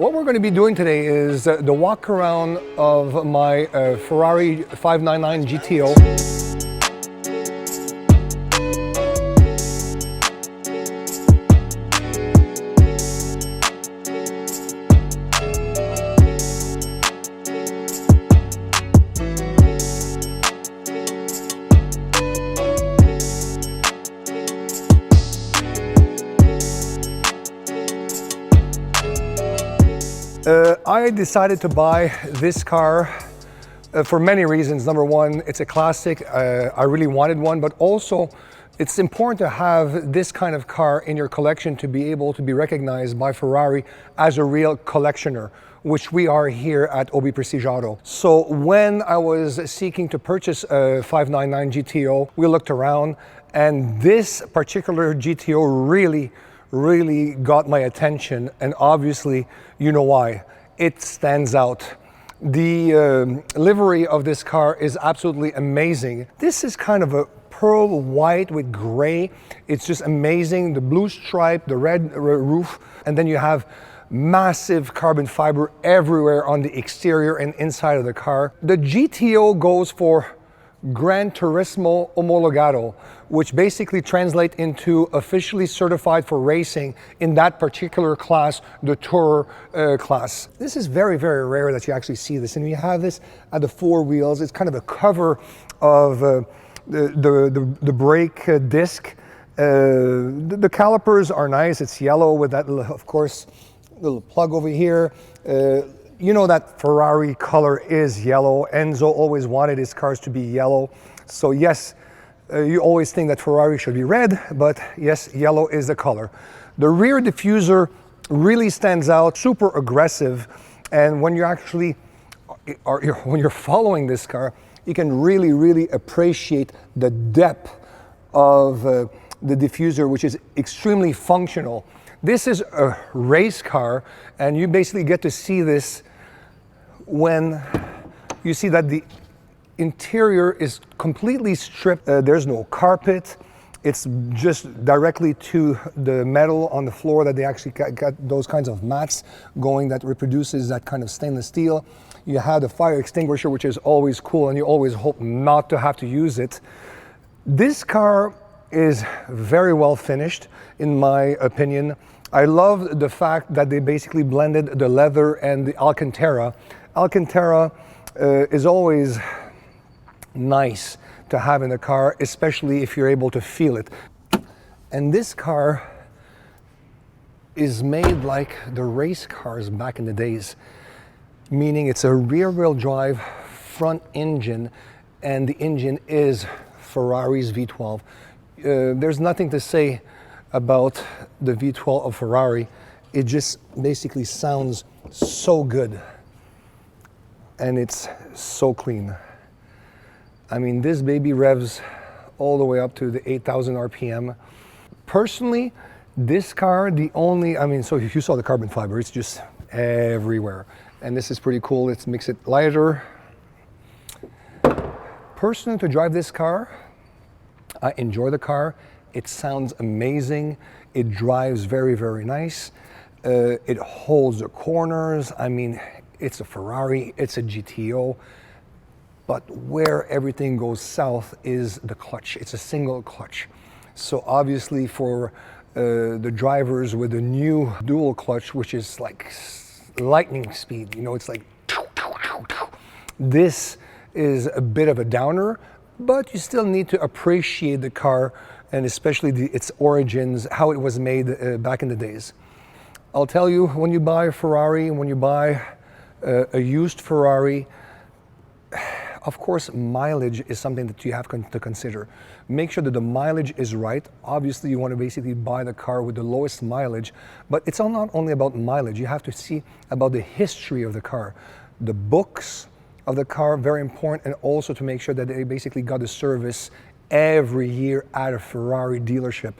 What we're going to be doing today is the walk around of my Ferrari 599 GTO. I decided to buy this car for many reasons. Number one, it's a classic. I really wanted one, but also it's important to have this kind of car in your collection to be able to be recognized by Ferrari as a real collectioner, which we are here at OB Prestige Auto. So when I was seeking to purchase a 599 GTO, we looked around, and this particular GTO really got my attention, and obviously you know why. It stands out. The livery of this car is absolutely amazing. This is kind of a pearl white with gray. It's just amazing. The blue stripe, the red roof, and then you have massive carbon fiber everywhere on the exterior and inside of the car. The GTO goes for Gran Turismo Homologado, which basically translates into officially certified for racing in that particular class, the Tour class. This is very rare that you actually see this, and you have this at the four wheels. It's kind of a cover of the brake disc. The calipers are nice. It's yellow with that, of course, little plug over here. You know that Ferrari color is yellow. Enzo always wanted his cars to be yellow. So yes, you always think that Ferrari should be red, but yes, yellow is the color. The rear diffuser really stands out, super aggressive. And when you actually when you're following this car, you can really appreciate the depth of the diffuser, which is extremely functional. This is a race car, and you basically get to see this when you see that the interior is completely stripped. There's no carpet. It's just directly to the metal on the floor that they actually got those kinds of mats going that reproduces that kind of stainless steel. You have the fire extinguisher, which is always cool, and you always hope not to have to use it. This car is very well finished, in my opinion. I love the fact that they basically blended the leather and the Alcantara. Alcantara is always nice to have in a car, especially if you're able to feel it. And this car is made like the race cars back in the days, meaning it's a rear-wheel drive front engine, and the engine is Ferrari's V12. There's nothing to say about the V12 of Ferrari. It just basically sounds so good, and it's so clean. I mean, this baby revs all the way up to the 8,000 RPM. Personally, this car, so if you saw the carbon fiber, it's just everywhere. And this is pretty cool. It makes it lighter. Personally, to drive this car, I enjoy the car. It sounds amazing. It drives very nice. It holds the corners. I mean, it's a Ferrari, it's a GTO, but where everything goes south is the clutch. It's a single clutch. So obviously for the drivers with the new dual clutch, which is like lightning speed, you know, it's like, this is a bit of a downer, but you still need to appreciate the car, and especially its origins, how it was made back in the days. I'll tell you, when you buy a Ferrari, when you buy a used Ferrari, of course, mileage is something that you have to consider. Make sure that the mileage is right. Obviously, you want to basically buy the car with the lowest mileage, but it's not only about mileage. You have to see about the history of the car. The books of the car, very important, and also to make sure that they basically got the service every year at a Ferrari dealership.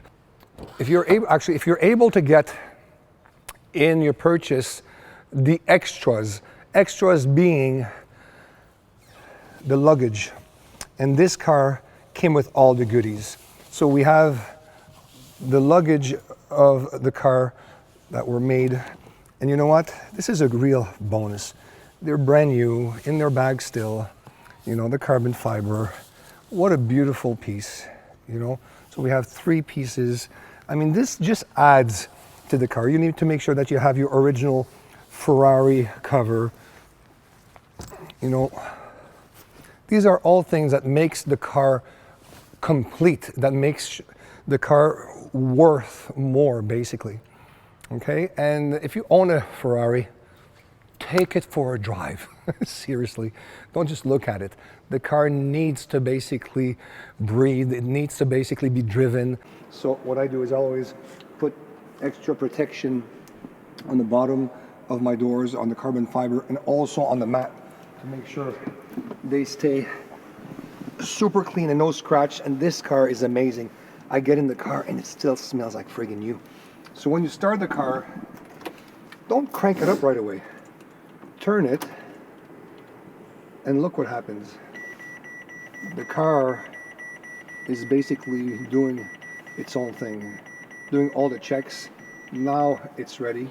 If you're able to get in your purchase the extras being the luggage, and this car came with all the goodies. So we have the luggage of the car that were made And you know what? This is a real bonus. They're brand new, in their bag still, you know, the carbon fiber. What a beautiful piece, you know? So we have 3 pieces. I mean, this just adds to the car. You need to make sure that you have your original Ferrari cover. You know, these are all things that makes the car complete, that makes the car worth more, basically. Okay, and if you own a Ferrari, take it for a drive. Seriously, don't just look at it. The car needs to basically breathe. It needs to basically be driven. So what I do is I always put extra protection on the bottom of my doors, on the carbon fiber, and also on the mat to make sure they stay super clean and no scratch. And this car is amazing. I get in the car and it still smells like friggin' new. So when you start the car, don't crank it up right away. Turn it, and look what happens. The car is basically doing its own thing, doing all the checks. Now it's ready.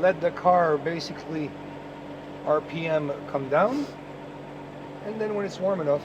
Let the car basically RPM come down, and then when it's warm enough,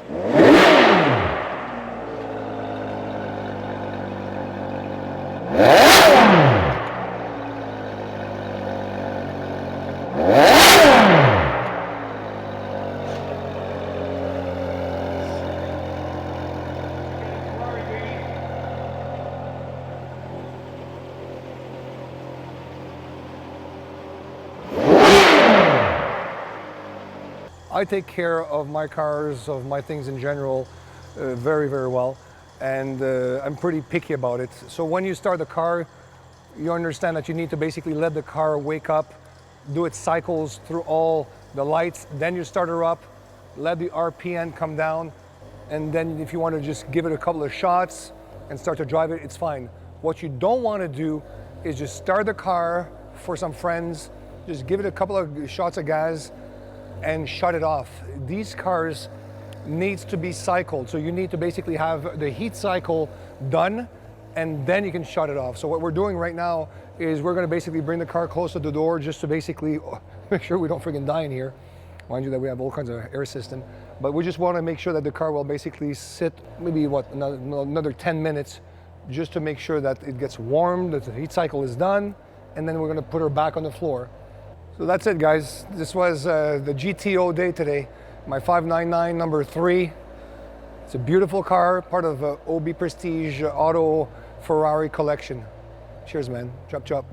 I take care of my cars, of my things in general, very, very well. And I'm pretty picky about it. So when you start the car, you understand that you need to basically let the car wake up, do its cycles through all the lights, then you start her up, let the RPM come down, and then if you want to just give it a couple of shots and start to drive it, it's fine. What you don't want to do is just start the car for some friends, just give it a couple of shots of gas, and shut it off. These cars needs to be cycled. So you need to basically have the heat cycle done, and then you can shut it off. So what we're doing right now is we're gonna basically bring the car close to the door just to basically make sure we don't friggin' die in here. Mind you that we have all kinds of air system, but we just wanna make sure that the car will basically sit maybe another 10 minutes just to make sure that it gets warm, that the heat cycle is done, and then we're gonna put her back on the floor. So that's it, guys. This was the GTO day today. My 599 number 3. It's a beautiful car, part of OB Prestige Auto Ferrari collection. Cheers, man. Chop chop.